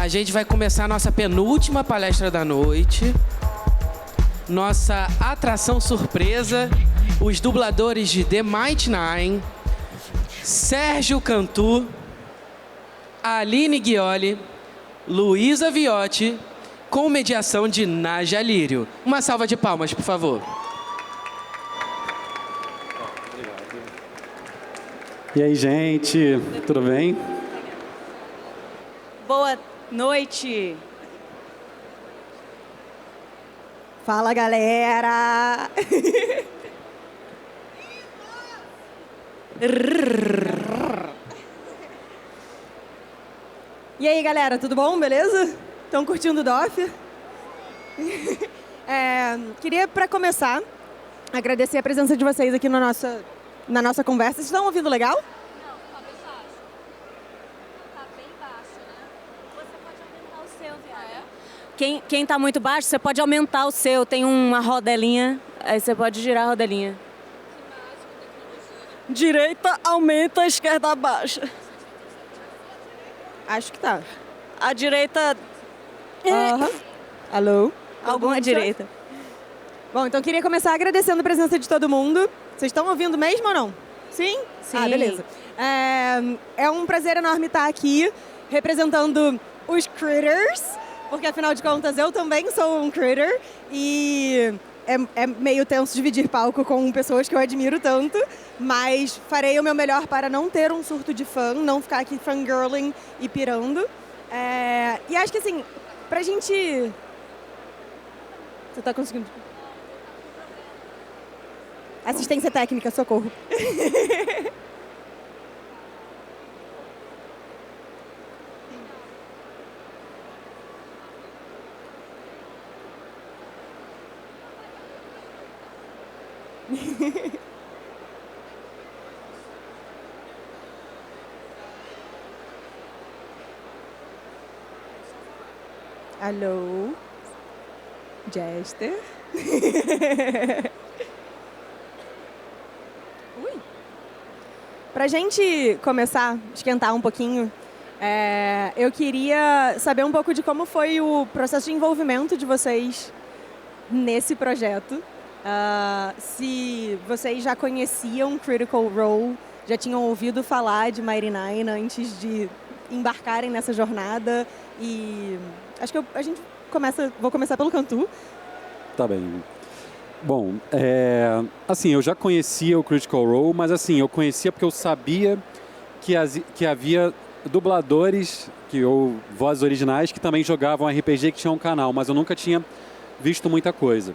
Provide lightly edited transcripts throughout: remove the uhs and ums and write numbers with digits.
gente vai começar a nossa penúltima palestra da noite. Nossa atração surpresa, os dubladores de The Mighty Nine, Sérgio Cantu, Aline Ghioli, Luísa Viotti, com mediação de Naja Lírio. Uma salva de palmas, por favor. E aí, gente, tudo bem? Boa noite. Fala, galera! E aí, galera, tudo bom? Beleza? Estão curtindo o DOF? Queria, para começar, agradecer a presença de vocês aqui na nossa conversa. Vocês estão ouvindo legal? Não, tá bem baixo. Tá bem baixo, né? Você pode aumentar o seu, viu? Quem tá muito baixo, você pode aumentar o seu. Tem uma rodelinha, aí você pode girar a rodelinha. Que mágico, tecnologia. Direita aumenta, a esquerda baixa. Acho que tá. A direita... Alô? Alguma direita. Bom, então queria começar agradecendo a presença de todo mundo. Vocês estão ouvindo mesmo ou não? Sim? Sim. Ah, beleza. É um prazer enorme estar aqui representando os Critters, porque afinal de contas eu também sou um Critter e é meio tenso dividir palco com pessoas que eu admiro tanto, mas farei o meu melhor para não ter um surto de fã, não ficar aqui fangirling e pirando. E acho que assim, pra gente... Você tá conseguindo... Assistência técnica, socorro. Alô? Jester? Pra gente começar a esquentar um pouquinho, eu queria saber um pouco de como foi o processo de envolvimento de vocês nesse projeto. Se vocês já conheciam Critical Role, já tinham ouvido falar de Mighty Nine antes de embarcarem nessa jornada. E acho que vou começar pelo Cantu. Tá bem. Bom, assim, eu já conhecia o Critical Role, mas assim, eu conhecia porque eu sabia que havia dubladores ou vozes originais que também jogavam RPG, que tinham um canal, mas eu nunca tinha visto muita coisa.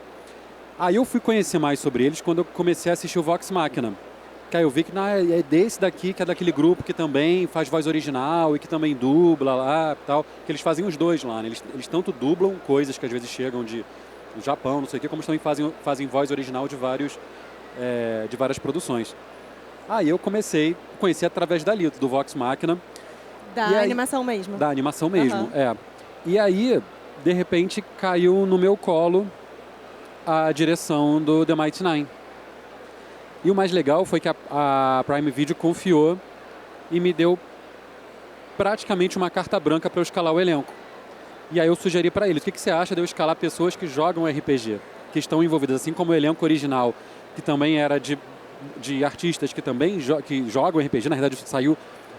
Aí eu fui conhecer mais sobre eles quando eu comecei a assistir o Vox Machina. Que aí eu vi que é desse daqui, que é daquele grupo que também faz voz original e que também dubla lá e tal. Que eles fazem os dois lá, né? Eles tanto dublam coisas que às vezes chegam do Japão, não sei o quê, como eles também fazem voz original de várias produções. Aí eu conheci através do Vox Machina. Animação mesmo. Da animação mesmo, E aí, de repente, caiu no meu colo a direção do The Mighty Nine. E o mais legal foi que a Prime Video confiou e me deu praticamente uma carta branca para eu escalar o elenco. E aí eu sugeri para eles, o que você acha de eu escalar pessoas que jogam RPG, que estão envolvidas, assim como o elenco original, que também era de artistas que também que jogam RPG, na verdade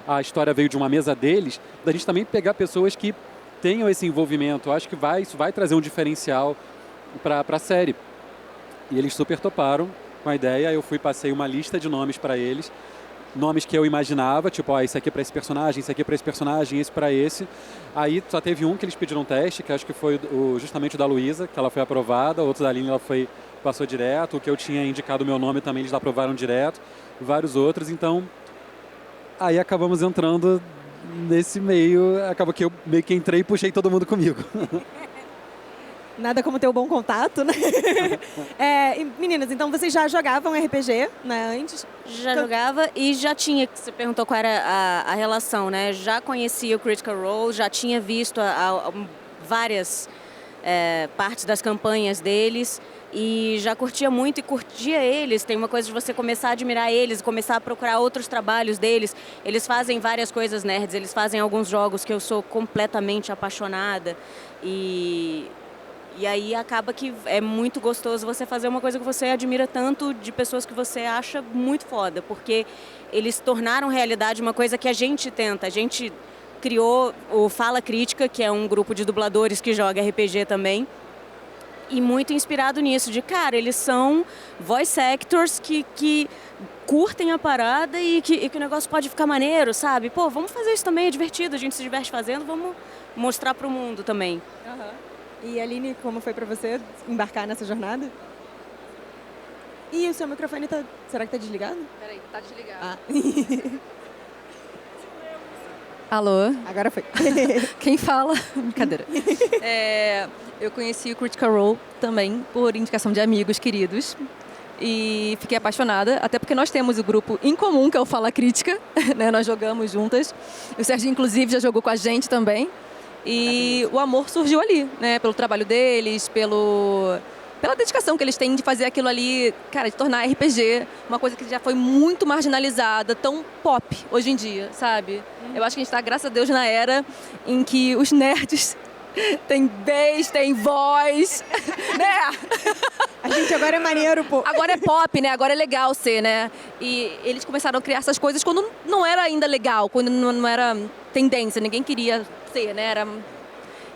a história veio de uma mesa deles, da gente também pegar pessoas que tenham esse envolvimento. Eu acho que isso vai trazer um diferencial para a série. E eles super toparam com a ideia. Eu passei uma lista de nomes para eles, nomes que eu imaginava, tipo, esse aqui é para esse personagem, esse aqui é para esse personagem, esse para esse. Aí só teve um que eles pediram um teste, que acho que foi justamente o da Luísa, que ela foi aprovada, outro da Aline, passou direto, o que eu tinha indicado o meu nome também eles aprovaram direto, vários outros. Então, aí acabamos entrando nesse meio, acabou que eu meio que entrei e puxei todo mundo comigo. Nada como ter um bom contato, né? Meninas, então vocês já jogavam RPG, né, antes? Já jogava e já tinha, você perguntou qual era a relação, né? Já conhecia o Critical Role, já tinha visto várias parte das campanhas deles. E já curtia muito e curtia eles. Tem uma coisa de você começar a admirar eles, começar a procurar outros trabalhos deles. Eles fazem várias coisas nerds, eles fazem alguns jogos que eu sou completamente apaixonada. E aí acaba que é muito gostoso você fazer uma coisa que você admira tanto de pessoas que você acha muito foda. Porque eles tornaram realidade uma coisa que a gente tenta. A gente criou o Fala Crítica, que é um grupo de dubladores que joga RPG também. E muito inspirado nisso, de cara, eles são voice actors que curtem a parada e que o negócio pode ficar maneiro, sabe? Pô, vamos fazer isso também, é divertido, a gente se diverte fazendo, vamos mostrar pro mundo também. E Aline, como foi pra você embarcar nessa jornada? E o seu microfone será que tá desligado? Peraí, tá desligado. Ah. Alô? Agora foi. Quem fala? Brincadeira. Eu conheci o Critical Role também por indicação de amigos queridos e fiquei apaixonada, até porque nós temos o grupo em comum, que é o Fala Crítica, né? Nós jogamos juntas. O Serginho, inclusive, já jogou com a gente também. E o amor surgiu ali, né? Pelo trabalho deles, pela dedicação que eles têm de fazer aquilo ali, cara, de tornar RPG uma coisa que já foi muito marginalizada, tão pop hoje em dia, sabe? Eu acho que a gente está, graças a Deus, na era em que os nerds têm vez, têm voz, né? A gente agora é maneiro, pô. Agora é pop, né? Agora é legal ser, né? E eles começaram a criar essas coisas quando não era ainda legal, quando não era tendência, ninguém queria ser, né?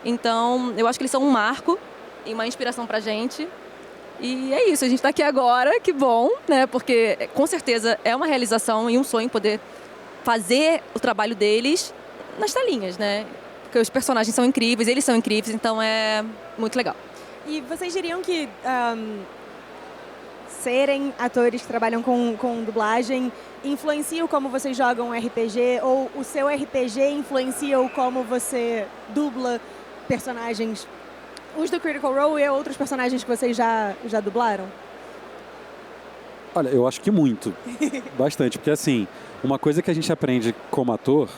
Então, eu acho que eles são um marco e uma inspiração pra gente. E é isso, a gente tá aqui agora, que bom, né? Porque com certeza é uma realização e um sonho poder fazer o trabalho deles nas telinhas, né? Porque os personagens são incríveis, eles são incríveis, então é muito legal. E vocês diriam que serem atores que trabalham com dublagem influencia como vocês jogam RPG? Ou o seu RPG influencia o como você dubla personagens? Os do Critical Role e outros personagens que vocês já dublaram? Olha, eu acho que muito. Bastante. Porque, assim, uma coisa que a gente aprende como ator,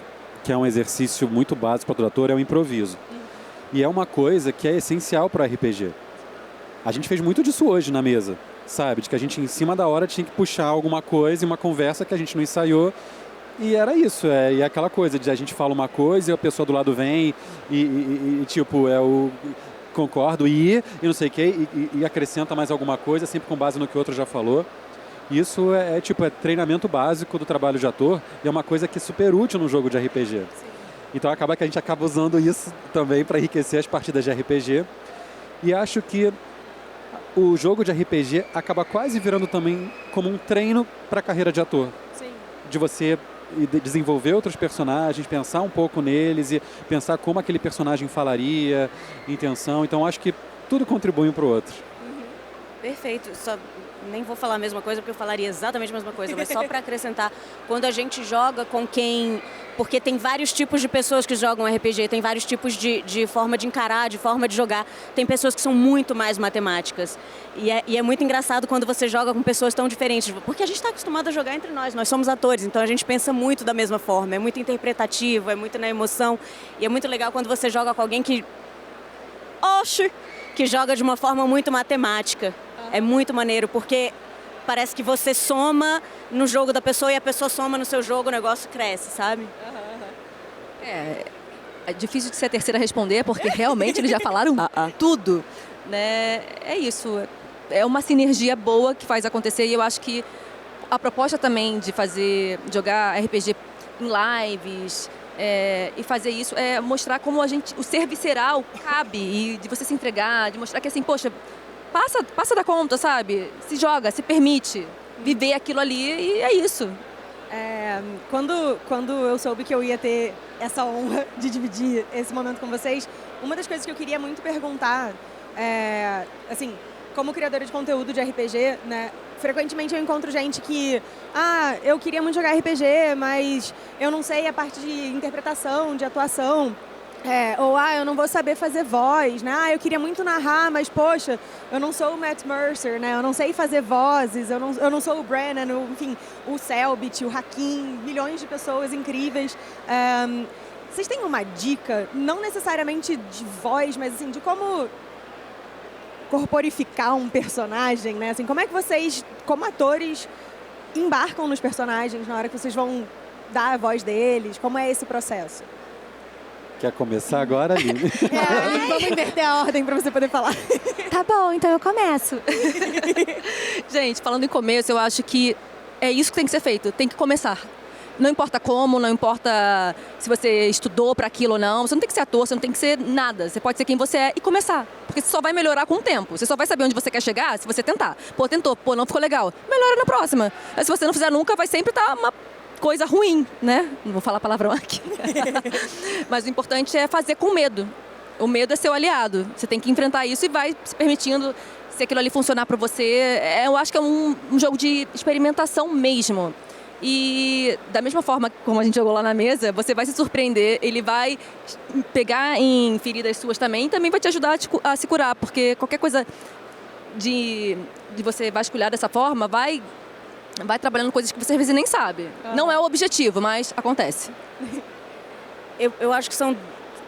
que é um exercício muito básico para todo ator, é o improviso. E é uma coisa que é essencial para RPG. A gente fez muito disso hoje na mesa, sabe? De que a gente, em cima da hora, tinha que puxar alguma coisa e uma conversa que a gente não ensaiou. E era isso. E é aquela coisa de a gente fala uma coisa e a pessoa do lado vem e tipo, concordo, e não sei o quê, e acrescenta mais alguma coisa, sempre com base no que o outro já falou. Isso é treinamento básico do trabalho de ator e é uma coisa que é super útil no jogo de RPG. Sim. Então acaba que a gente acaba usando isso também para enriquecer as partidas de RPG. E acho que o jogo de RPG acaba quase virando também como um treino para a carreira de ator. Sim. De você desenvolver outros personagens, pensar um pouco neles e pensar como aquele personagem falaria, intenção. Então acho que tudo contribui um para o outro. Perfeito. Só nem vou falar a mesma coisa, porque eu falaria exatamente a mesma coisa, mas só para acrescentar, quando a gente joga com quem... Porque tem vários tipos de pessoas que jogam RPG, tem vários tipos de forma de encarar, de forma de jogar. Tem pessoas que são muito mais matemáticas. E é muito engraçado quando você joga com pessoas tão diferentes, porque a gente está acostumado a jogar entre nós somos atores, então a gente pensa muito da mesma forma, é muito interpretativo, é muito na emoção. E é muito legal quando você joga com alguém que joga de uma forma muito matemática. É muito maneiro, porque parece que você soma no jogo da pessoa e a pessoa soma no seu jogo, o negócio cresce, sabe? É difícil de ser a terceira a responder, porque realmente eles já falaram tudo, né? É isso, é uma sinergia boa que faz acontecer e eu acho que a proposta também de jogar RPG em lives... e fazer isso é mostrar como o ser visceral cabe e de você se entregar, de mostrar que assim, poxa, passa da conta, sabe? Se joga, se permite viver aquilo ali e é isso. Quando eu soube que eu ia ter essa honra de dividir esse momento com vocês, uma das coisas que eu queria muito perguntar assim, como criadora de conteúdo de RPG, né? Frequentemente eu encontro gente que, eu queria muito jogar RPG, mas eu não sei a parte de interpretação, de atuação. Ou, eu não vou saber fazer voz, né? Eu queria muito narrar, mas, poxa, eu não sou o Matt Mercer, né? Eu não sei fazer vozes, eu não sou o Brennan, enfim, o Selbit, o Hakim, milhões de pessoas incríveis. Vocês têm uma dica, não necessariamente de voz, mas, assim, de como corporificar um personagem, né? Assim, como é que vocês, como atores, embarcam nos personagens na hora que vocês vão dar a voz deles? Como é esse processo? Quer começar agora, Aline? Aline, vamos inverter a ordem para você poder falar. Tá bom, então eu começo. Gente, falando em começo, eu acho que é isso que tem que ser feito. Tem que começar. Não importa como, não importa se você estudou para aquilo ou não. Você não tem que ser ator, você não tem que ser nada. Você pode ser quem você é e começar. Porque você só vai melhorar com o tempo. Você só vai saber onde você quer chegar se você tentar. Pô, tentou. Pô, não ficou legal. Melhora na próxima. Mas se você não fizer nunca, vai sempre estar uma coisa ruim, né? Não vou falar palavrão aqui. Mas o importante é fazer com medo. O medo é seu aliado. Você tem que enfrentar isso e vai se permitindo, se aquilo ali funcionar para você. Eu acho que é um jogo de experimentação mesmo. E da mesma forma como a gente jogou lá na mesa, você vai se surpreender, ele vai pegar em feridas suas também e também vai te ajudar a se curar, porque qualquer coisa de você vasculhar dessa forma vai trabalhando coisas que você às vezes nem sabe. Não é o objetivo, mas acontece. Eu acho que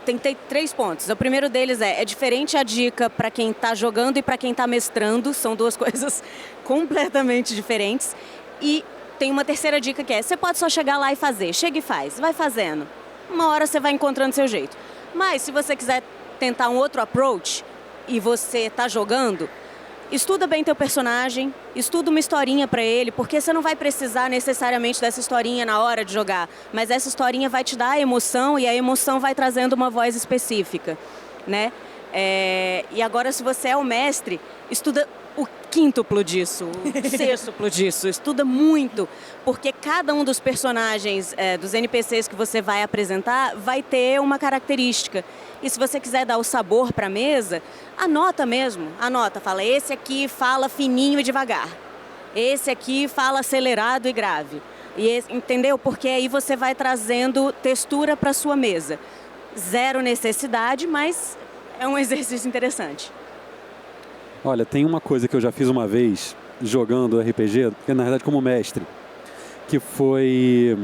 tem que ter 3 pontos. O primeiro deles é diferente a dica para quem está jogando e para quem está mestrando. São 2 coisas completamente diferentes. E tem uma terceira dica que é, você pode só chegar lá e fazer. Chega e faz, vai fazendo. Uma hora você vai encontrando seu jeito. Mas se você quiser tentar um outro approach e você está jogando, estuda bem teu personagem, estuda uma historinha para ele, porque você não vai precisar necessariamente dessa historinha na hora de jogar, mas essa historinha vai te dar a emoção e a emoção vai trazendo uma voz específica, né? E agora, se você é o mestre, estuda o quíntuplo disso, o sextuplo disso, estuda muito, porque cada um dos personagens, dos NPCs que você vai apresentar, vai ter uma característica. E se você quiser dar o sabor para a mesa, anota mesmo, fala, esse aqui fala fininho e devagar, esse aqui fala acelerado e grave, entendeu? Porque aí você vai trazendo textura para sua mesa. Zero necessidade, mas é um exercício interessante. Olha, tem uma coisa que eu já fiz uma vez jogando RPG, na verdade como mestre, que foi...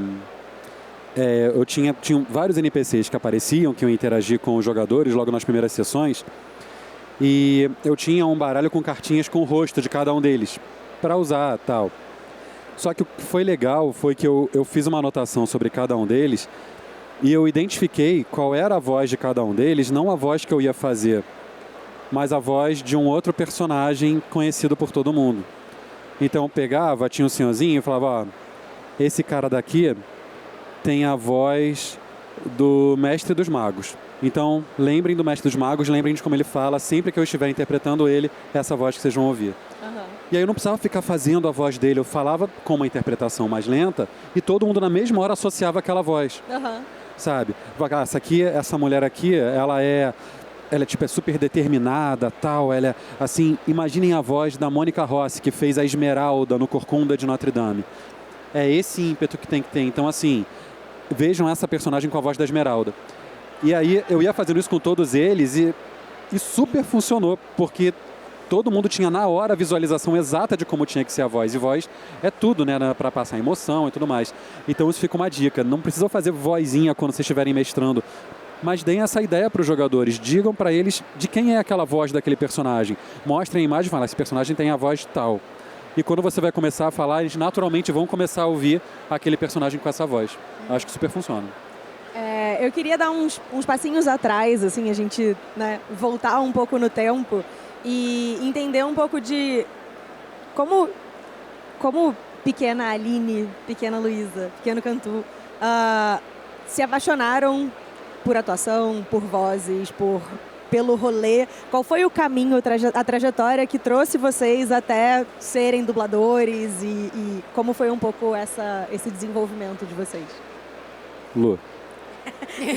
eu tinha vários NPCs que apareciam, que iam interagir com os jogadores logo nas primeiras sessões, e eu tinha um baralho com cartinhas com o rosto de cada um deles, para usar tal. Só que o que foi legal foi que eu fiz uma anotação sobre cada um deles, e eu identifiquei qual era a voz de cada um deles, não a voz que eu ia fazer, mas a voz de um outro personagem conhecido por todo mundo. Então eu pegava, tinha um senhorzinho e falava, ó, esse cara daqui tem a voz do Mestre dos Magos. Então lembrem do Mestre dos Magos, lembrem de como ele fala, sempre que eu estiver interpretando ele, essa voz que vocês vão ouvir. Uhum. E aí eu não precisava ficar fazendo a voz dele, eu falava com uma interpretação mais lenta e todo mundo na mesma hora associava aquela voz. Uhum. Sabe? Essa mulher aqui, ela é tipo, é super determinada, tal, ela é, assim, imaginem a voz da Mônica Rossi, que fez a Esmeralda no Corcunda de Notre Dame. É esse ímpeto que tem que ter. Então, assim, vejam essa personagem com a voz da Esmeralda. E aí, eu ia fazendo isso com todos eles e super funcionou, porque todo mundo tinha na hora a visualização exata de como tinha que ser a voz. E voz é tudo, né, para passar emoção e tudo mais. Então, isso fica uma dica. Não precisa fazer vozinha quando vocês estiverem mestrando, mas deem essa ideia para os jogadores, digam para eles de quem é aquela voz daquele personagem. Mostrem a imagem e falem, esse personagem tem a voz tal. E quando você vai começar a falar, eles naturalmente vão começar a ouvir aquele personagem com essa voz. Acho que super funciona. Eu queria dar uns passinhos atrás, assim, a gente, né, voltar um pouco no tempo e entender um pouco de como pequena Aline, pequena Luísa, pequeno Cantu, se apaixonaram por atuação, por vozes, pelo rolê. Qual foi o caminho, a trajetória que trouxe vocês até serem dubladores e como foi um pouco esse desenvolvimento de vocês? Lu.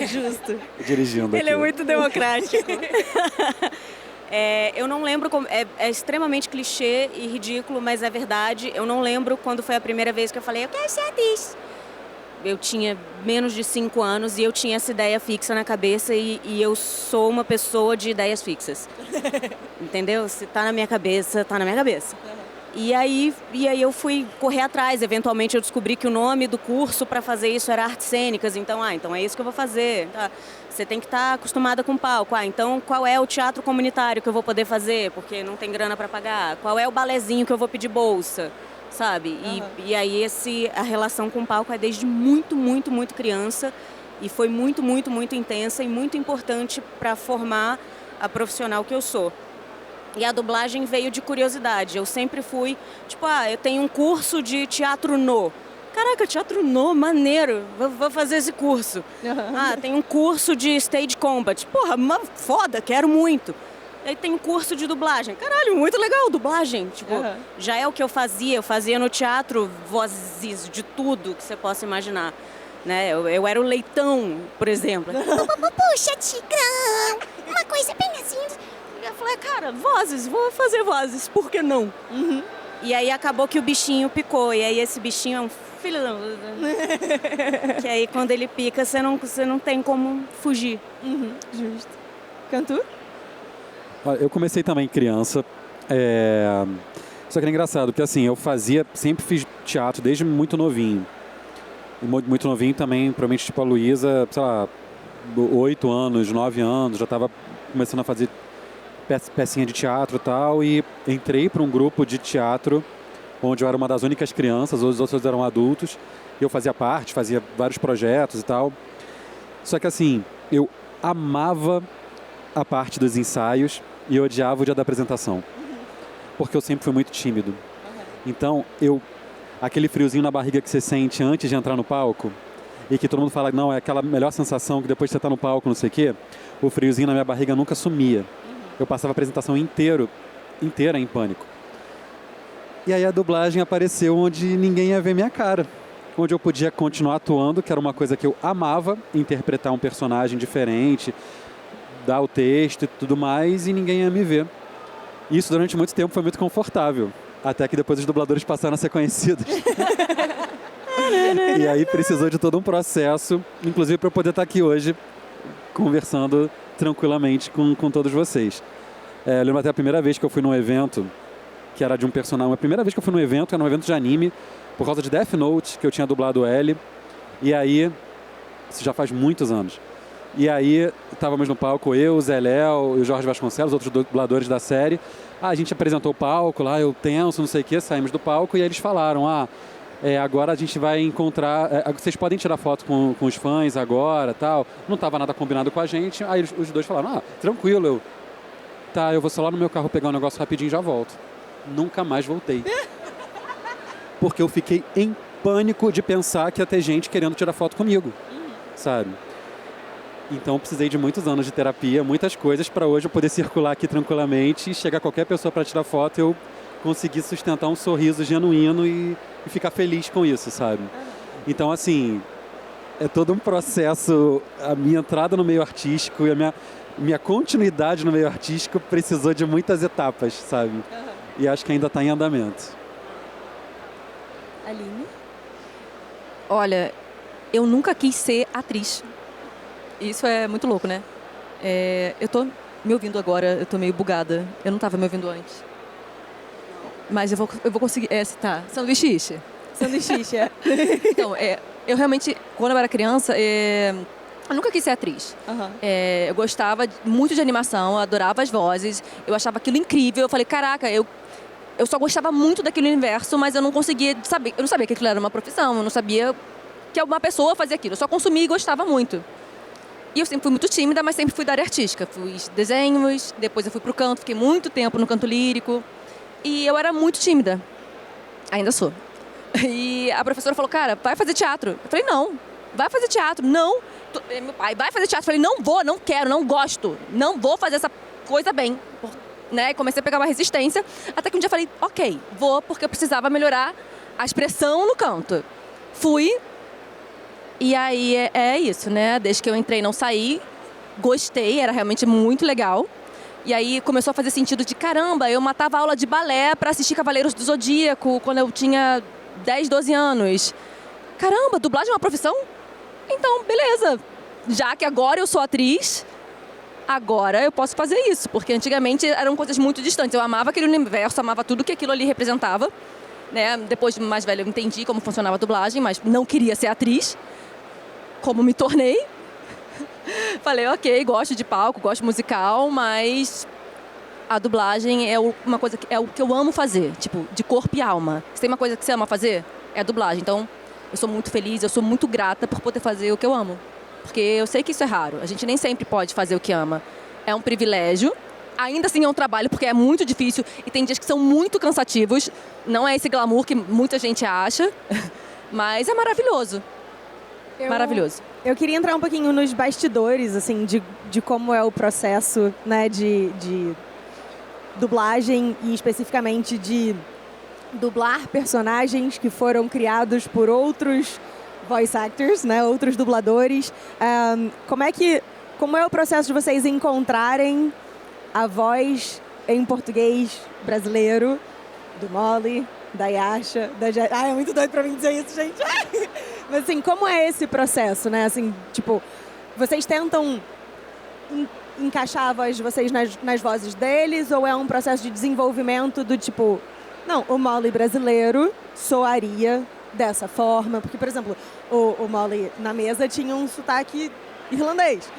Justo. Dirigindo Ele aqui. é muito democrático. Eu não lembro, é extremamente clichê e ridículo, mas é verdade. Eu não lembro quando foi a primeira vez que eu falei, eu quero ser atriz. Eu tinha menos de 5 anos e eu tinha essa ideia fixa na cabeça e eu sou uma pessoa de ideias fixas. Entendeu? Se tá na minha cabeça, tá na minha cabeça. E aí eu fui correr atrás. Eventualmente eu descobri que o nome do curso para fazer isso era artes cênicas. Então, então é isso que eu vou fazer. Tá? Você tem que estar acostumada com palco. Então qual é o teatro comunitário que eu vou poder fazer? Porque não tem grana para pagar. Qual é o balezinho que eu vou pedir bolsa? Sabe? E aí a relação com o palco é desde muito, muito, muito criança. E foi muito, muito, muito intensa e muito importante para formar a profissional que eu sou. E a dublagem veio de curiosidade. Eu sempre fui, tipo, eu tenho um curso de teatro no. Caraca, teatro no, maneiro, vou fazer esse curso. Tem um curso de stage combat. Porra, foda, quero muito. Aí tem um curso de dublagem. Caralho, muito legal, dublagem. Tipo, já é o que eu fazia no teatro, vozes de tudo que você possa imaginar. Né? Eu era o Leitão, por exemplo. Puxa, Tigrão, uma coisa bem assim. Eu falei, cara, vozes, vou fazer vozes, por que não? E aí acabou que o bichinho picou, e aí esse bichinho é um filho da... Que aí quando ele pica, você não tem como fugir. Justo. Cantu? Eu comecei também criança, só que era engraçado, porque assim, sempre fiz teatro desde muito novinho. Muito novinho também, provavelmente tipo a Luísa, sei lá, 8 anos, 9 anos, já estava começando a fazer pecinha de teatro e tal, e entrei para um grupo de teatro onde eu era uma das únicas crianças, os outros eram adultos, e eu fazia parte, fazia vários projetos e tal. Só que assim, eu amava a parte dos ensaios e eu odiava o dia da apresentação, porque eu sempre fui muito tímido. Então, aquele friozinho na barriga que você sente antes de entrar no palco, e que todo mundo fala, não, é aquela melhor sensação que depois que você está no palco, não sei o quê, o friozinho na minha barriga nunca sumia. Eu passava a apresentação inteira em pânico. E aí a dublagem apareceu onde ninguém ia ver minha cara. Onde eu podia continuar atuando, que era uma coisa que eu amava, interpretar um personagem diferente, dar o texto e tudo mais, e ninguém ia me ver. Isso durante muito tempo foi muito confortável. Até que depois os dubladores passaram a ser conhecidos. E aí precisou de todo um processo, inclusive para eu poder estar aqui hoje, conversando tranquilamente com todos vocês. Eu lembro até a primeira vez que eu fui num evento, que era de um personagem. A primeira vez que eu fui num evento, era um evento de anime, por causa de Death Note, que eu tinha dublado o L. E aí, isso já faz muitos anos. E aí, estávamos no palco, eu, o Zé Léo e o Jorge Vasconcelos, outros dubladores da série. A gente apresentou o palco lá, eu tenso, não sei o quê, saímos do palco e aí eles falaram, agora a gente vai encontrar, vocês podem tirar foto com os fãs agora, tal. Não estava nada combinado com a gente, aí os dois falaram, tranquilo, eu vou só lá no meu carro pegar um negócio rapidinho e já volto. Nunca mais voltei. Porque eu fiquei em pânico de pensar que ia ter gente querendo tirar foto comigo, sabe? Então, precisei de muitos anos de terapia, muitas coisas, para hoje eu poder circular aqui tranquilamente e chegar qualquer pessoa para tirar foto e eu conseguir sustentar um sorriso genuíno e ficar feliz com isso, sabe? Então, assim, é todo um processo. A minha entrada no meio artístico e a minha continuidade no meio artístico precisou de muitas etapas, sabe? E acho que ainda está em andamento. Aline? Olha, eu nunca quis ser atriz. Isso é muito louco, né? Eu tô me ouvindo agora, eu tô meio bugada. Eu não tava me ouvindo antes. Mas eu vou conseguir citar. Sanduíche. Sanduíche, Então, eu realmente, quando eu era criança, eu nunca quis ser atriz. Eu gostava muito de animação, eu adorava as vozes, eu achava aquilo incrível. Eu falei, caraca, eu só gostava muito daquele universo, mas eu não conseguia saber. Eu não sabia que aquilo era uma profissão, eu não sabia que uma pessoa fazia aquilo. Eu só consumia e gostava muito. E eu sempre fui muito tímida, mas sempre fui da área artística. Fiz desenhos, depois eu fui pro canto, fiquei muito tempo no canto lírico. E eu era muito tímida. Ainda sou. E a professora falou, cara, vai fazer teatro. Eu falei, não, vai fazer teatro. Não. Meu pai, vai fazer teatro. Eu falei, não vou, não quero, não gosto. Não vou fazer essa coisa bem. Né? E comecei a pegar uma resistência. Até que um dia eu falei, ok, vou, porque eu precisava melhorar a expressão no canto. Fui. E aí é isso, né? Desde que eu entrei, não saí. Gostei, era realmente muito legal. E aí começou a fazer sentido de, caramba, eu matava aula de balé para assistir Cavaleiros do Zodíaco quando eu tinha 10, 12 anos. Caramba, dublagem é uma profissão? Então, beleza. Já que agora eu sou atriz, Agora eu posso fazer isso, porque antigamente eram coisas muito distantes. Eu amava aquele universo, amava tudo que aquilo ali representava. Né? Depois de mais velho eu entendi como funcionava a dublagem, mas não queria ser atriz, como me tornei. Falei, ok, gosto de palco, gosto de musical, mas a dublagem é uma coisa é o que eu amo fazer, tipo, de corpo e alma. Se tem uma coisa que você ama fazer, é a dublagem. Então, eu sou muito feliz, eu sou muito grata por poder fazer o que eu amo. Porque eu sei que isso é raro. A gente nem sempre pode fazer o que ama. É um privilégio. Ainda assim é um trabalho, porque é muito difícil. E tem dias que são muito cansativos. Não é esse glamour que muita gente acha. Mas é maravilhoso. Maravilhoso. Eu queria entrar um pouquinho nos bastidores, assim, de como é o processo, né, de dublagem e especificamente de dublar personagens que foram criados por outros voice actors, né, outros dubladores. Como é o processo de vocês encontrarem a voz em português brasileiro do Molly, da Yasha, da é muito doido pra mim dizer isso, gente. Mas assim, como é esse processo, né? Assim, tipo, vocês tentam encaixar a voz de vocês nas vozes deles ou é um processo de desenvolvimento do tipo, não, o Molly brasileiro soaria dessa forma? Porque, por exemplo, o Molly na mesa tinha um sotaque irlandês.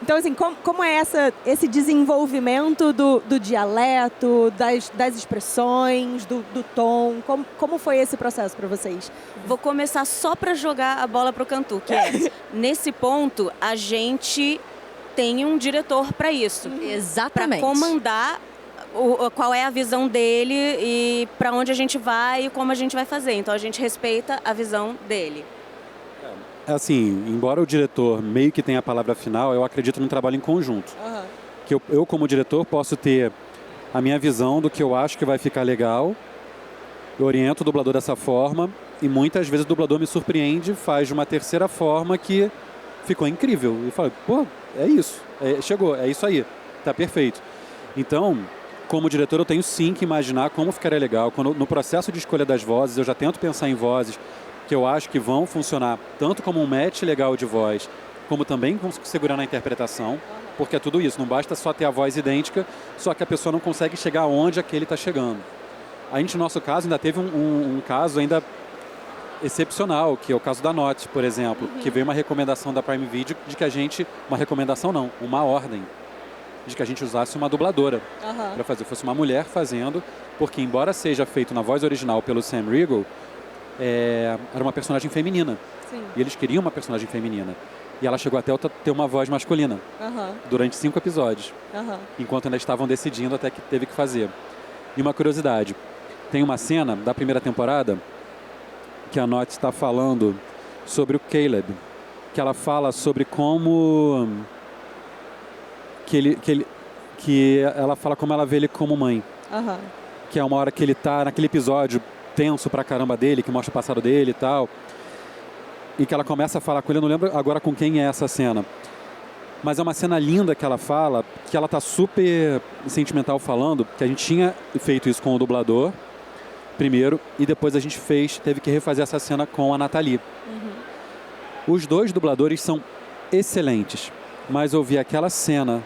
Então, assim, como é esse desenvolvimento do dialeto, das expressões, do tom? Como foi esse processo para vocês? Vou começar só para jogar a bola pro Cantu, que é, nesse ponto, a gente tem um diretor para isso. Exatamente. Para comandar qual é a visão dele e para onde a gente vai e como a gente vai fazer. Então, a gente respeita a visão dele. Assim, embora o diretor meio que tenha a palavra final, eu acredito num trabalho em conjunto. Uhum. Que eu, como diretor, posso ter a minha visão do que eu acho que vai ficar legal, eu oriento o dublador dessa forma, e muitas vezes o dublador me surpreende, faz de uma terceira forma que ficou incrível. E eu falo, pô, é isso, chegou, é isso aí, tá perfeito. Então, como diretor, eu tenho sim que imaginar como ficaria legal. No processo de escolha das vozes, eu já tento pensar em vozes que eu acho que vão funcionar tanto como um match legal de voz, como também vão segurar na interpretação, porque é tudo isso, não basta só ter a voz idêntica, só que a pessoa não consegue chegar onde aquele está chegando. A gente, no nosso caso, ainda teve um caso ainda excepcional, que é o caso da Note, por exemplo, que veio uma recomendação da Prime Video de que a gente, uma recomendação não, uma ordem, de que a gente usasse uma dubladora para fazer, fosse uma mulher fazendo, porque embora seja feito na voz original pelo Sam Riegel, era uma personagem feminina. Sim. E eles queriam uma personagem feminina. E ela chegou até a ter uma voz masculina durante 5 episódios. Enquanto ainda estavam decidindo, até que teve que fazer. E uma curiosidade, tem uma cena da primeira temporada que a Note está falando sobre o Caleb, que ela fala sobre como que ela fala como ela vê ele como mãe. Que é uma hora que ele tá naquele episódio tenso pra caramba dele, que mostra o passado dele e tal. E que ela começa a falar com ele, eu não lembro agora com quem é essa cena. Mas é uma cena linda que ela fala, que ela tá super sentimental falando, que a gente tinha feito isso com o dublador, primeiro, e depois a gente teve que refazer essa cena com a Nathalie. Os dois dubladores são excelentes, mas ouvir aquela cena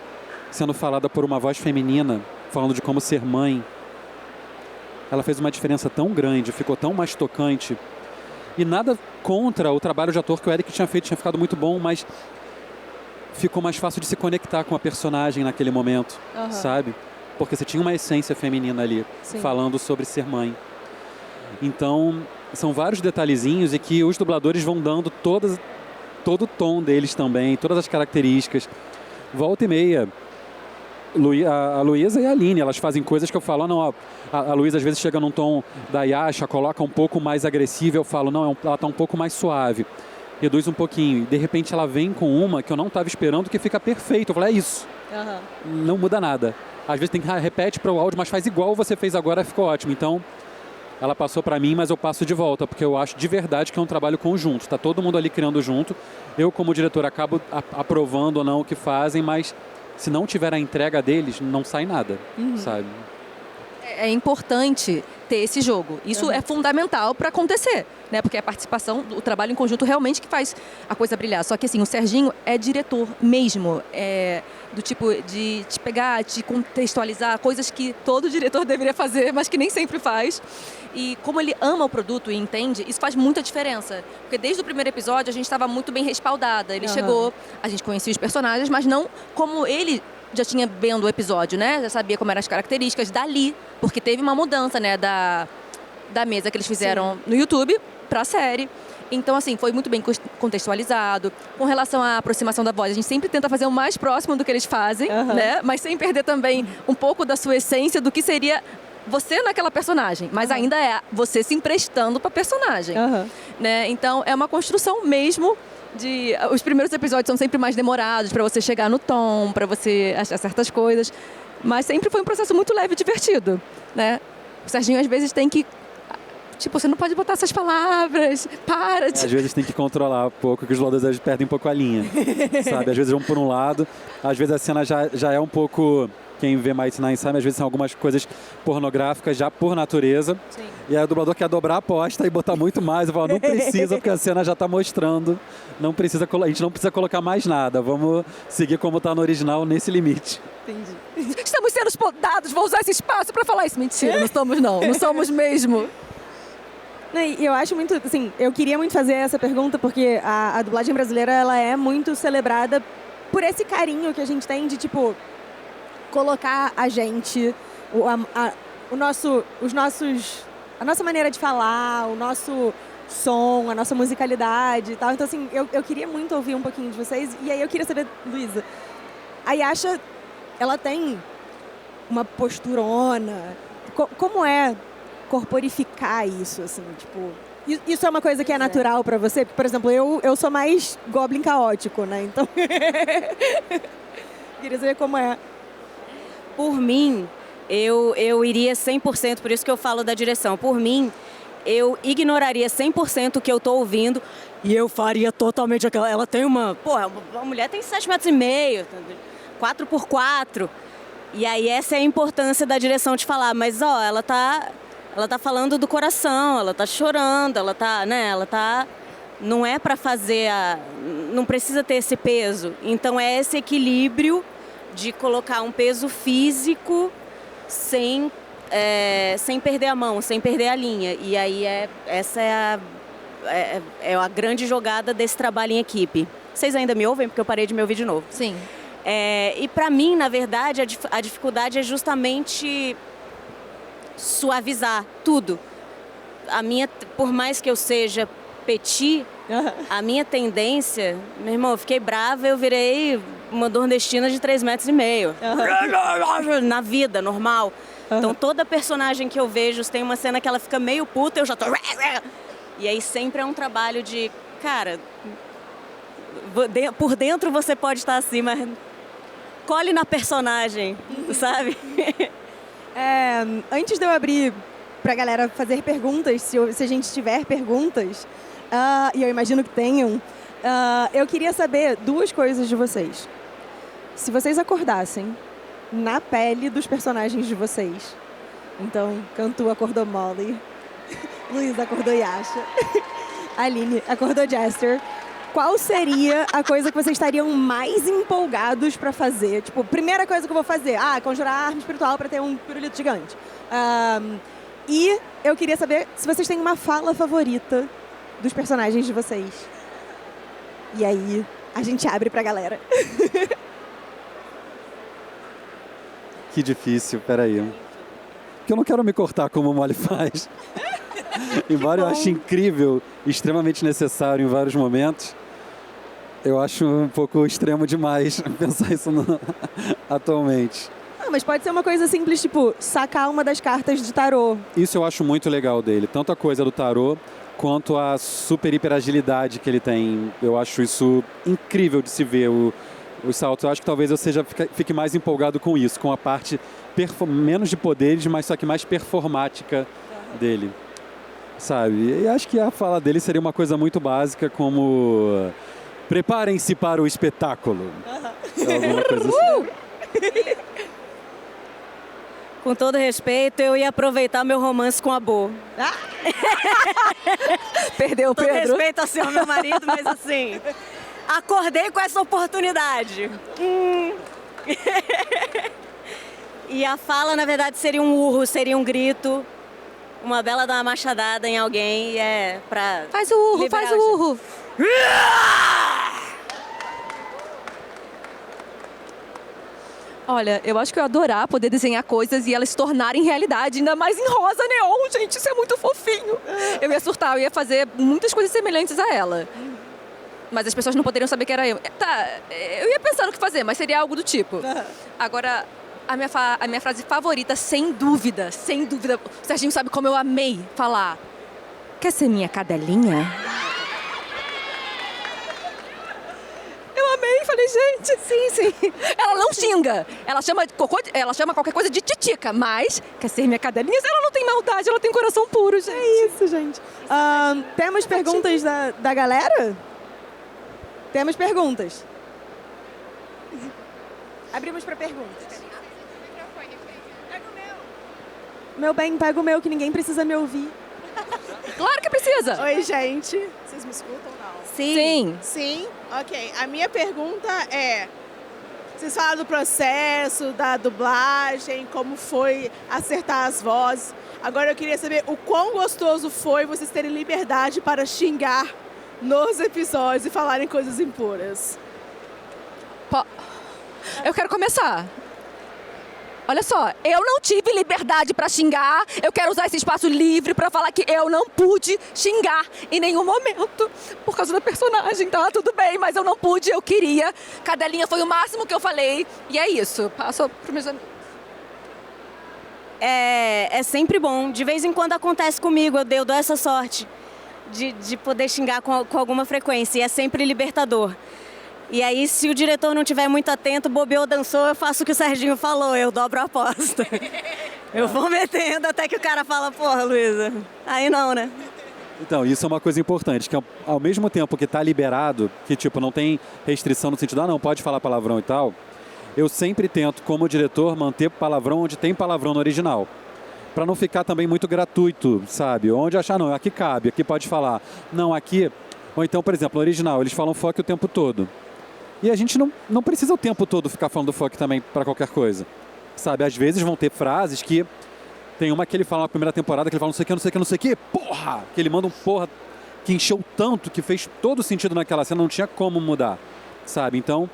sendo falada por uma voz feminina, falando de como ser mãe, ela fez uma diferença tão grande, ficou tão mais tocante. E nada contra o trabalho de ator que o Eric tinha feito, tinha ficado muito bom, mas ficou mais fácil de se conectar com a personagem naquele momento, sabe? Porque você tinha uma essência feminina ali, falando sobre ser mãe. Então, são vários detalhezinhos e que os dubladores vão dando todo o tom deles também, todas as características. Volta e meia, a Luísa e a Aline, elas fazem coisas que eu falo, não, a Luísa às vezes chega num tom da Yasha, coloca um pouco mais agressivo, eu falo, não, ela está um pouco mais suave, reduz um pouquinho, e de repente ela vem com uma que eu não estava esperando, que fica perfeito, eu falo, é isso, não muda nada. Às vezes tem que repete para o áudio, mas faz igual você fez agora, ficou ótimo. Então, ela passou para mim, mas eu passo de volta, porque eu acho de verdade que é um trabalho conjunto, está todo mundo ali criando junto, eu como diretor acabo aprovando ou não o que fazem, mas se não tiver a entrega deles, não sai nada, sabe? É importante ter esse jogo. Isso é fundamental para acontecer, né? Porque a participação, o trabalho em conjunto realmente que faz a coisa brilhar. Só que assim, o Serginho é diretor mesmo, do tipo de te pegar, de contextualizar coisas que todo diretor deveria fazer, mas que nem sempre faz. E como ele ama o produto e entende, isso faz muita diferença. Porque desde o primeiro episódio a gente estava muito bem respaldada. Ele chegou, a gente conhecia os personagens, mas não como ele já tinha vendo o episódio, né? Já sabia como eram as características dali, porque teve uma mudança, né, da mesa que eles fizeram no YouTube para a série. Então, assim, foi muito bem contextualizado. Com relação à aproximação da voz, a gente sempre tenta fazer o mais próximo do que eles fazem, né? Mas sem perder também um pouco da sua essência do que seria você naquela personagem, mas ainda é você se emprestando para personagem, né? Então, é uma construção mesmo. Os primeiros episódios são sempre mais demorados para você chegar no tom, para você achar certas coisas, mas sempre foi um processo muito leve e divertido, né? O Serginho às vezes tem que, tipo, você não pode botar essas palavras, para de... Às vezes tem que controlar um pouco, que os dubladores às vezes perdem um pouco a linha, sabe? Às vezes vão por um lado, às vezes a cena já é um pouco... Quem vê Mighty Nine sabe, às vezes são algumas coisas pornográficas já por natureza. Sim. E aí o dublador quer dobrar a aposta e botar muito mais. Eu falo, não precisa, porque a cena já está mostrando. Não precisa, a gente não precisa colocar mais nada. Vamos seguir como está no original, nesse limite. Entendi. Estamos sendo podados, vou usar esse espaço para falar isso. Mentira, não estamos não. Não somos mesmo. E eu acho muito, assim, eu queria muito fazer essa pergunta, porque a dublagem brasileira, ela é muito celebrada por esse carinho que a gente tem de, tipo... colocar a gente, a nossa maneira de falar, o nosso som, a nossa musicalidade e tal. Então, assim, eu queria muito ouvir um pouquinho de vocês. E aí eu queria saber, Luísa, a Yasha, ela tem uma posturona. Como é corporificar isso, assim, tipo... Isso é uma coisa que é natural pra você? Por exemplo, eu sou mais goblin caótico, né? Então, queria saber como é. Por mim, eu iria 100%, por isso que eu falo da direção. Por mim, eu ignoraria 100% o que eu tô ouvindo e eu faria totalmente aquela... Ela tem uma... Porra, uma mulher tem 7,5 metros, 4x4. E aí essa é a importância da direção de falar. Mas, ó, ela tá falando do coração, ela tá chorando, ela tá, né? Ela tá... Não é pra fazer não precisa ter esse peso. Então é esse equilíbrio de colocar um peso físico sem perder a mão, sem perder a linha. E aí essa é a grande jogada desse trabalho em equipe. Vocês ainda me ouvem? Porque eu parei de me ouvir de novo. Sim. E para mim, na verdade, a dificuldade é justamente suavizar tudo. Por mais que eu seja petit, a minha tendência... Meu irmão, eu fiquei brava, eu virei uma nordestina de 3,5 metros. Na vida, normal. Então, toda personagem que eu vejo, tem uma cena que ela fica meio puta, eu já tô... E aí sempre é um trabalho de... Cara, por dentro você pode estar assim, mas... Colhe na personagem, sabe? Antes de eu abrir pra galera fazer perguntas, se a gente tiver perguntas... e eu imagino que tenham. Eu queria saber duas coisas de vocês. Se vocês acordassem na pele dos personagens de vocês, então, Cantu acordou Molly, Luísa acordou Yasha, Aline acordou Jester, qual seria a coisa que vocês estariam mais empolgados para fazer? Tipo, primeira coisa que eu vou fazer, conjurar a arma espiritual para ter um pirulito gigante. E eu queria saber se vocês têm uma fala favorita dos personagens de vocês. E aí, a gente abre pra galera. Que difícil, peraí. Porque eu não quero me cortar como o Molly faz. Embora eu ache incrível, extremamente necessário em vários momentos, eu acho um pouco extremo demais pensar isso atualmente. Mas pode ser uma coisa simples, tipo, sacar uma das cartas de tarô. Isso eu acho muito legal dele. Tanto a coisa do tarô, quanto a super hiper agilidade que ele tem. Eu acho isso incrível de se ver, os saltos. Eu acho que talvez eu fique mais empolgado com isso, com a parte menos de poderes, mas só que mais performática dele, sabe? E acho que a fala dele seria uma coisa muito básica, como preparem-se para o espetáculo. Alguma coisa assim. Com todo respeito, eu ia aproveitar meu romance com a Bo. Perdeu o Todo Pedro. respeito ao senhor, meu marido, mas assim, acordei com essa oportunidade. E a fala, na verdade, seria um urro, seria um grito. Uma bela dar uma machadada em alguém e é pra... Faz o urro, liberar faz o urro. Olha, eu acho que eu ia adorar poder desenhar coisas e elas se tornarem realidade, ainda mais em rosa neon, gente, isso é muito fofinho. Eu ia surtar, eu ia fazer muitas coisas semelhantes a ela. Mas as pessoas não poderiam saber que era eu. Tá, eu ia pensar no que fazer, mas seria algo do tipo. Agora, a minha frase favorita, sem dúvida, o Serginho sabe como eu amei falar. Quer ser minha cadelinha? Eu amei, falei, gente, sim. Ela não xinga, ela chama qualquer coisa de titica, mas quer ser minha cadelinha? Ela não tem maldade, ela tem coração puro, gente. É isso, gente. Temos perguntas da galera? Temos perguntas. Abrimos para perguntas. Pega o meu. Meu bem, pega o meu, que ninguém precisa me ouvir. Claro que precisa. Oi, gente. Vocês me escutam ou não? Sim. Sim? Ok. A minha pergunta é... Vocês falaram do processo, da dublagem, como foi acertar as vozes. Agora eu queria saber o quão gostoso foi vocês terem liberdade para xingar nos episódios e falarem coisas impuras. Eu quero começar. Olha só, eu não tive liberdade pra xingar, eu quero usar esse espaço livre pra falar que eu não pude xingar em nenhum momento, por causa da personagem, tá? Tudo bem, mas eu não pude, eu queria. Cadelinha foi o máximo que eu falei, e é isso. Passo pros meus amigos. É sempre bom. De vez em quando acontece comigo, eu dou essa sorte de poder xingar com alguma frequência, e é sempre libertador. E aí, se o diretor não estiver muito atento, bobeou, dançou, eu faço o que o Serginho falou, eu dobro a aposta. Eu vou metendo até que o cara fala, porra, Luísa, aí não, né? Então, isso é uma coisa importante, que ao mesmo tempo que está liberado, que tipo, não tem restrição no sentido, não, pode falar palavrão e tal, eu sempre tento, como diretor, manter palavrão onde tem palavrão no original. Para não ficar também muito gratuito, sabe? Onde achar, não, aqui cabe, aqui pode falar. Não, aqui... Ou então, por exemplo, no original, eles falam fuck o tempo todo. E a gente não precisa o tempo todo ficar falando fuck também para qualquer coisa. Sabe? Às vezes vão ter frases que... Tem uma que ele fala na primeira temporada, que ele fala não sei o que, não sei o que, não sei o que, porra! Que ele manda um porra que encheu tanto, que fez todo sentido naquela cena, não tinha como mudar, sabe? Então,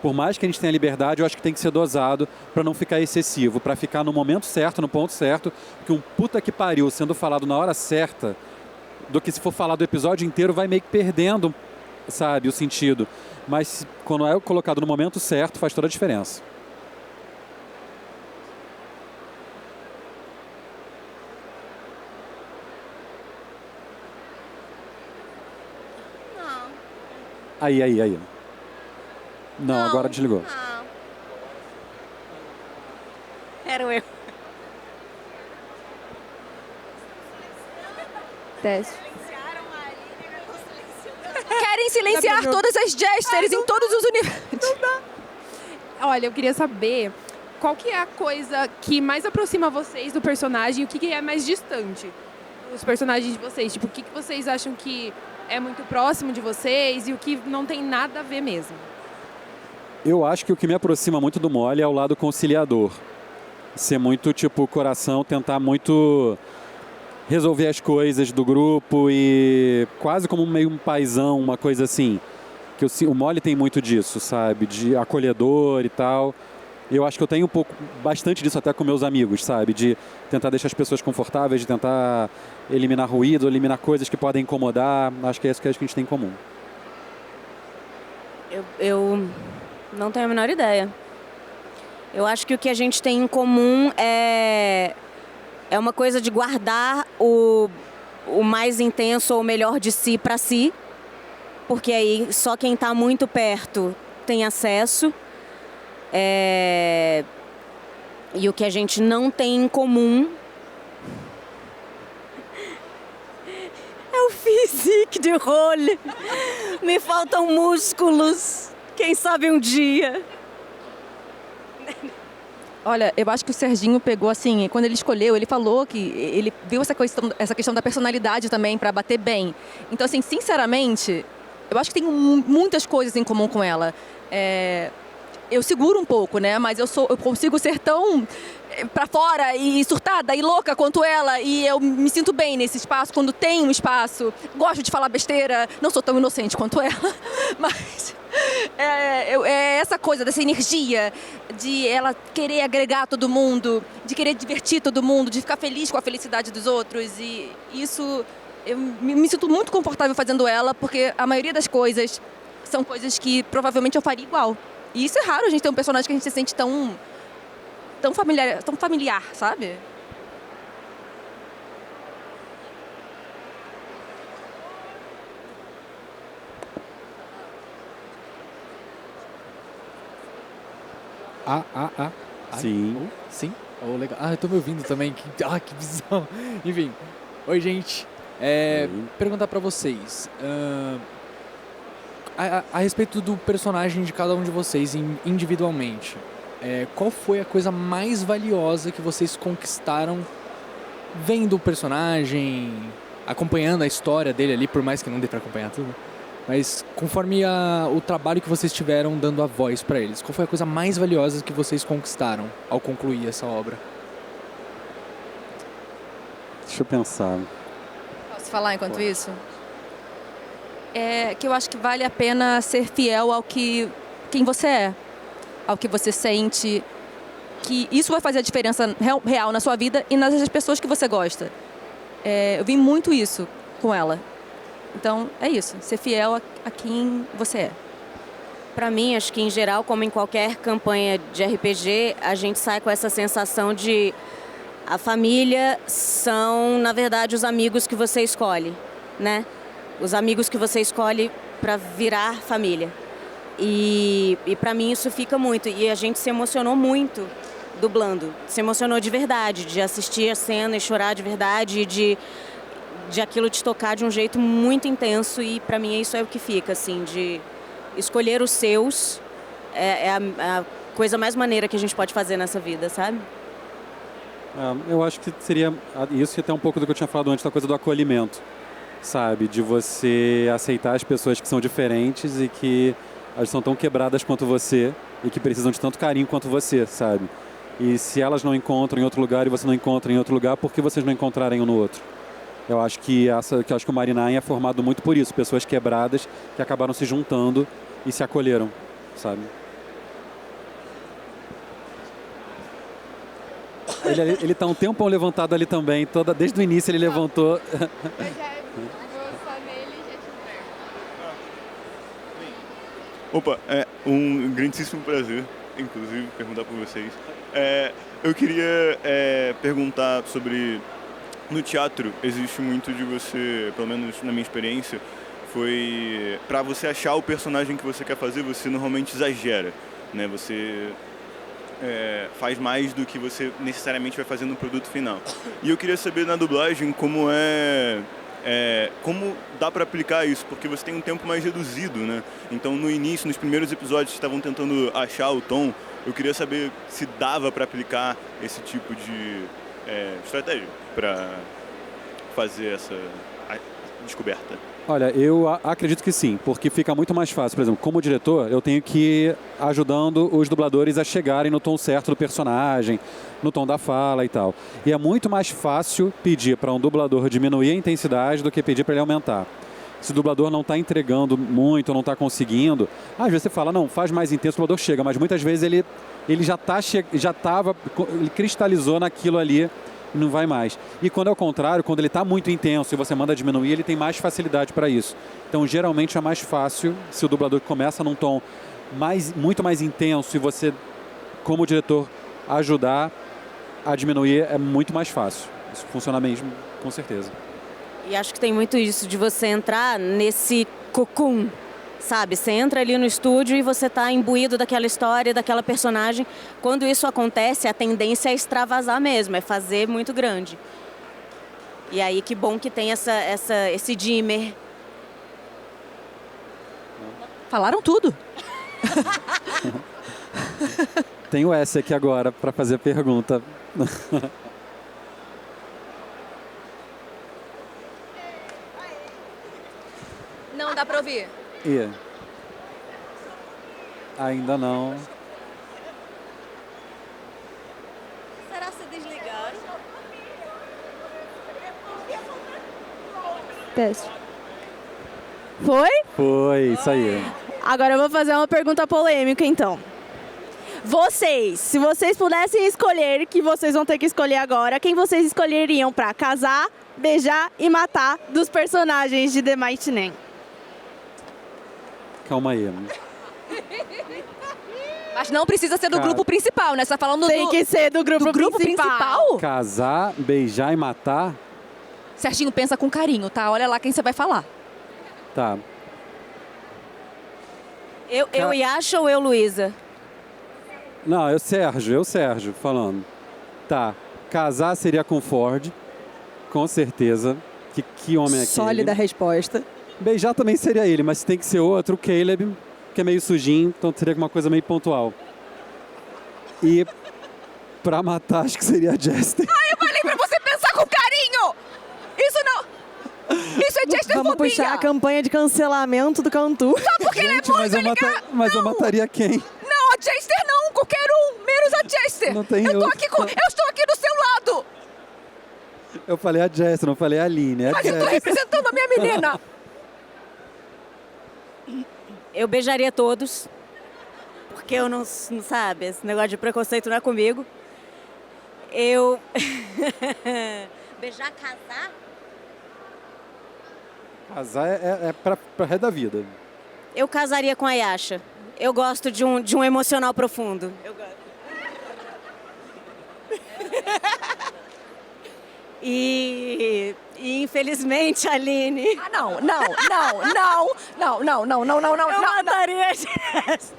por mais que a gente tenha liberdade, eu acho que tem que ser dosado para não ficar excessivo, para ficar no momento certo, no ponto certo, que um puta que pariu sendo falado na hora certa, do que se for falar do episódio inteiro, vai meio que perdendo, sabe, o sentido. Mas quando é colocado no momento certo, faz toda a diferença. Aí. Não, agora desligou. Não. Era eu. Teste. Querem silenciar todas as jesters em todos os universos. Olha, eu queria saber qual que é a coisa que mais aproxima vocês do personagem e o que é mais distante dos personagens de vocês. Tipo, o que vocês acham que é muito próximo de vocês e o que não tem nada a ver mesmo? Eu acho que o que me aproxima muito do Molly é o lado conciliador. Ser muito, tipo, coração, tentar muito resolver as coisas do grupo e quase como meio um paizão, uma coisa assim. Que o Molly tem muito disso, sabe? De acolhedor e tal. Eu acho que eu tenho bastante disso até com meus amigos, sabe? De tentar deixar as pessoas confortáveis, de tentar eliminar ruído, eliminar coisas que podem incomodar. Acho que é isso que a gente tem em comum. Eu não tenho a menor ideia. Eu acho que o que a gente tem em comum é uma coisa de guardar o mais intenso ou o melhor de si para si, porque aí só quem está muito perto tem acesso. E o que a gente não tem em comum é o physique de rôle. Me faltam músculos. Quem sabe um dia. Olha, eu acho que o Serginho pegou assim, quando ele escolheu, ele falou que ele viu essa questão da personalidade também para bater bem. Então, assim, sinceramente, eu acho que tem muitas coisas em comum com ela. Eu seguro um pouco, né? Mas eu consigo ser tão pra fora e surtada e louca quanto ela, e eu me sinto bem nesse espaço, quando tem um espaço. Gosto de falar besteira, não sou tão inocente quanto ela, mas é essa coisa dessa energia de ela querer agregar todo mundo, de querer divertir todo mundo, de ficar feliz com a felicidade dos outros, e isso eu me sinto muito confortável fazendo ela, porque a maioria das coisas são coisas que provavelmente eu faria igual. E isso é raro, a gente ter um personagem que a gente se sente tão familiar, sabe? Sim. Sim? Oh, legal. Eu tô me ouvindo também. Que bizarro. Enfim. Oi, gente. Perguntar pra vocês. A respeito do personagem de cada um de vocês individualmente. Qual foi a coisa mais valiosa que vocês conquistaram vendo o personagem, acompanhando a história dele ali, por mais que não dê pra acompanhar tudo? Mas conforme o trabalho que vocês tiveram dando a voz pra eles, qual foi a coisa mais valiosa que vocês conquistaram ao concluir essa obra? Deixa eu pensar. Posso falar enquanto isso? Que eu acho que vale a pena ser fiel ao quem você é, ao que você sente, que isso vai fazer a diferença real na sua vida e nas pessoas que você gosta. Eu vi muito isso com ela. Então, é isso, ser fiel a quem você é. Pra mim, acho que em geral, como em qualquer campanha de RPG, a gente sai com essa sensação de a família são, na verdade, os amigos que você escolhe, né? Os amigos que você escolhe para virar família. E para mim isso fica muito. E a gente se emocionou muito dublando. Se emocionou de verdade, de assistir a cena e chorar de verdade, de aquilo te tocar de um jeito muito intenso. E para mim isso é o que fica, assim, de escolher os seus é a coisa mais maneira que a gente pode fazer nessa vida, sabe? Eu acho que seria isso, e até um pouco do que eu tinha falado antes, da coisa do acolhimento, sabe? De você aceitar as pessoas que são diferentes e que elas são tão quebradas quanto você e que precisam de tanto carinho quanto você, sabe? E se elas não encontram em outro lugar e você não encontra em outro lugar, por que vocês não encontrarem um no outro? Eu acho que o Marinine é formado muito por isso, pessoas quebradas que acabaram se juntando e se acolheram, sabe? Ele tá um tempão levantado ali também, desde o início ele levantou. Eu já vou só nele e já te entrego. Opa, é um grandíssimo prazer, inclusive, perguntar para vocês. Eu queria perguntar sobre... No teatro, existe muito de você, pelo menos na minha experiência, foi... Para você achar o personagem que você quer fazer, você normalmente exagera, né? Você faz mais do que você necessariamente vai fazer no produto final. E eu queria saber na dublagem como como dá para aplicar isso, porque você tem um tempo mais reduzido, né? Então, no início, nos primeiros episódios, estavam tentando achar o tom. Eu queria saber se dava para aplicar esse tipo de estratégia para fazer essa descoberta. Olha, eu acredito que sim, porque fica muito mais fácil. Por exemplo, como diretor, eu tenho que ir ajudando os dubladores a chegarem no tom certo do personagem, no tom da fala e tal. E é muito mais fácil pedir para um dublador diminuir a intensidade do que pedir para ele aumentar. Se o dublador não está entregando muito, não está conseguindo, às vezes você fala, não, faz mais intenso, o dublador chega, mas muitas vezes ele ele cristalizou naquilo ali e não vai mais. E quando é o contrário, quando ele está muito intenso e você manda diminuir, ele tem mais facilidade para isso. Então, geralmente é mais fácil se o dublador começa num tom muito mais intenso e você, como diretor, ajudar a diminuir, é muito mais fácil. Isso funciona mesmo, com certeza. E acho que tem muito isso de você entrar nesse cocum, sabe? Você entra ali no estúdio e você está imbuído daquela história, daquela personagem. Quando isso acontece, a tendência é extravasar mesmo, é fazer muito grande. E aí, que bom que tem esse dimmer. Falaram tudo. Tem o S aqui agora para fazer a pergunta. Não dá pra ouvir. E? Ainda não. Será se desligar? Teste. Foi? Foi, isso aí. Agora eu vou fazer uma pergunta polêmica, então. Vocês, se vocês pudessem escolher, que vocês vão ter que escolher agora, quem vocês escolheriam pra casar, beijar e matar dos personagens de The Mighty Nein? Calma aí. Mas não precisa ser do Cara. grupo principal, né? Você tá falando Tem do que ser do grupo, principal? Casar, beijar e matar? Serginho, pensa com carinho, tá? Olha lá quem você vai falar. Tá. Eu Yasha ou eu Luísa? Não, eu Sérgio falando. Tá. Casar seria com Ford, com certeza. Que homem é aquele? Sólida resposta. Beijar também seria ele, mas tem que ser outro, o Caleb, que é meio sujinho, então seria uma coisa meio pontual. E pra matar, acho que seria a Jester. Eu falei pra você pensar com carinho! Isso não... Isso é gesterfobia! Vamos puxar a campanha de cancelamento do Cantu. Só porque ele é Gente, muito mas eu mataria quem? Não, a Jester não! Qualquer um! Menos a Jester! Não tem eu outro. estou aqui do seu lado! Eu falei a Jester, não falei a Aline. É a Mas eu tô Jester. representando a minha menina! Eu beijaria todos. Porque eu não sabe, esse negócio de preconceito não é comigo. Eu... Beijar, casar? Casar é pra resto da vida. Eu casaria com a Yasha. Eu gosto de um emocional profundo. Eu gosto. E infelizmente, Aline... Ah, não. Eu mataria a Jess.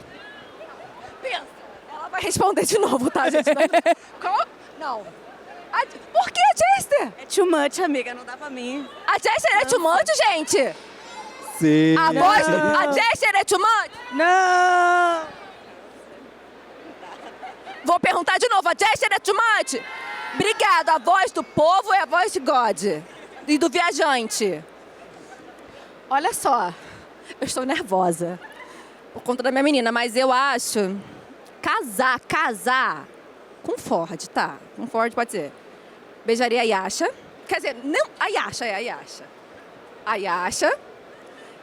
Pensa, ela vai responder de novo, tá, gente? Qual? Não. Por que a Jester? É too much, amiga, não dá pra mim. A Jester é too much, gente? Sim. A Jester é too much? Não! Vou perguntar de novo, a Jester é too much? Obrigada, a voz do povo é a voz de God e do viajante. Olha só, eu estou nervosa por conta da minha menina, mas eu acho casar com Ford, tá? Com Ford pode ser. Beijaria a Yasha. Quer dizer, não, a Yasha. A Yasha.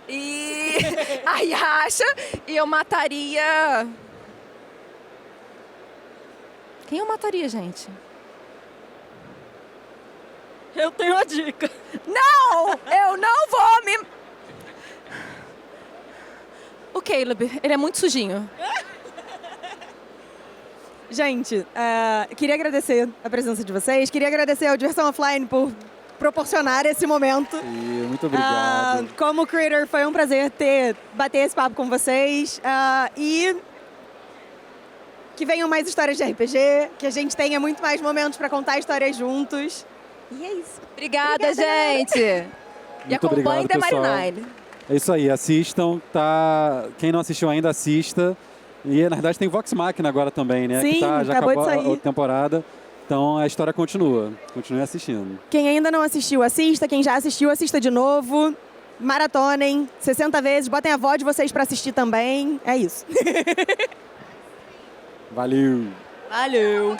E a Yasha. E eu mataria... Quem eu mataria, gente? Eu tenho uma dica. Não! Eu não vou me... O Caleb, ele é muito sujinho. Gente, queria agradecer a presença de vocês. Queria agradecer ao Diversão Offline por proporcionar esse momento. E muito obrigado. Como creator, foi um prazer bater esse papo com vocês. E que venham mais histórias de RPG, que a gente tenha muito mais momentos para contar histórias juntos. E é isso. Obrigada, gente. E Muito acompanhe obrigado, The pessoal. Mighty Nein. É isso aí, assistam, tá? Quem não assistiu ainda, assista. E, na verdade, tem Vox Machina agora também, né? Sim, que já acabou de acabou sair. a outra temporada. Então, a história continua. Continue assistindo. Quem ainda não assistiu, assista. Quem já assistiu, assista de novo. Maratonem 60 vezes. Botem a avó de vocês para assistir também. É isso. Valeu! Valeu.